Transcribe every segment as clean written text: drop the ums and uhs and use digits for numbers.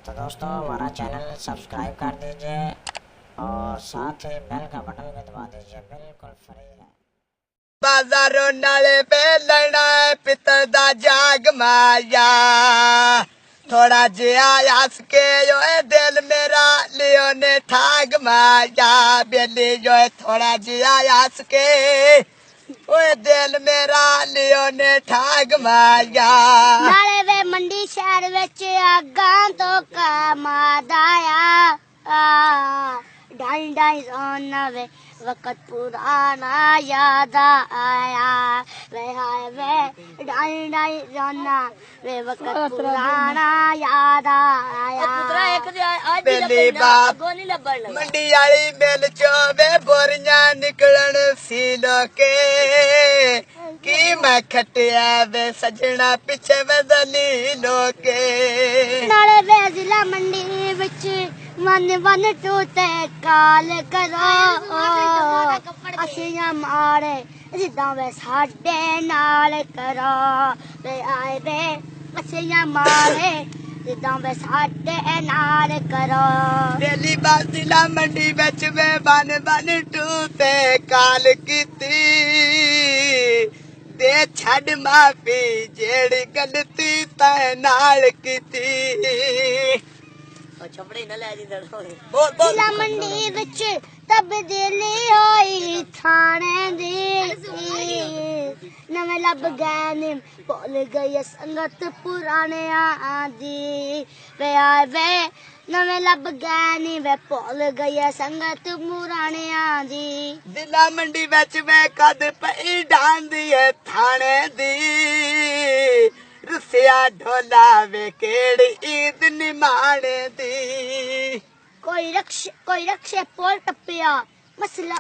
तो दोस्तों हमारा चैनल सब्सक्राइब कर दीजिए और साथ ही बेल का बटन भी दबा दीजिए, बिल्कुल फ्री है। बाजारों नाले पे लड़ा पितर दा जाग माया थोड़ा जिया हस के जो है दिल मेरा लियो ने ठाग माया बेली जो है थोड़ा जिया हस के ओए दिल मेरा लियो ने ठाग माया नाले वे मंडी शहर विच आगां तो कमादा आ ढाई ढाई रोना वे वक्त पुराना याद आया वे हाय वे ढाई ढाई रोना वे वक्त पुराना याद आया बेली बाप मंडी वाली मिल चो वे बोरियां निकलन सी लोके की मैं खटिया वे सजना पिछे वे दलीलो के नाले वे जिला मंडी विच वन टूटे काल करो असियां मारे जिद्दां वे साडे नाल करो वे आए वे असियां मारे जिद्दां वे साडे नाल करो बेली बाजिला मंडी विच वे बन टूटे काल कीती दे छड़ माफी जेड़ी गलती तै नाल कीती जिला मंडी विच तब्दीली होई थाने दी नवे लब गए ने भुल गई संगत पुराने दी वे आए वे नवे लब गए ने वे भुल गई संगत पुराने दी जिला मंडी विच वे कद पई डांदी है थाने दी रुसिया ढोला वे केड़ी ईद निमाणे दी कोई रक्षे पोल टप्पिया मसला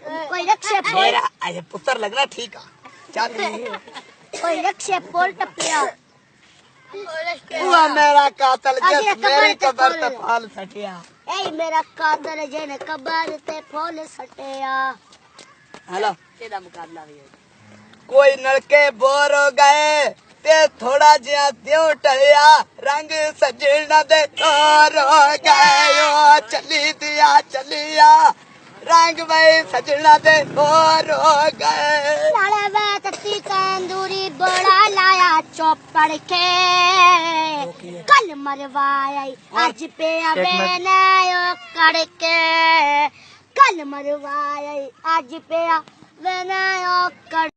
कोई रक्षे पोल मेरा अरे पुत्र लग रहा ठीक है चल कोई रक्षे पोल टप्पिया हुआ मेरा कातल जस मेरी कबर ते फल सटिया ए मेरा कातल जेने कबर ते फूल सटिया हेलो तेरा मुकाबला भी है कोई नलके बोर हो गए ते थोड़ा जिया त्यों टलिया रंग सजना दे और हो गए ओ चलिया रंग भाई सजना दे और हो गए नाले वे तत्ती तंदूरी बड़ा लाया चौपड़ के कल मरवाया आज पे अबे नयो कड़के कल मरवाया आज पे अबे नयो कड़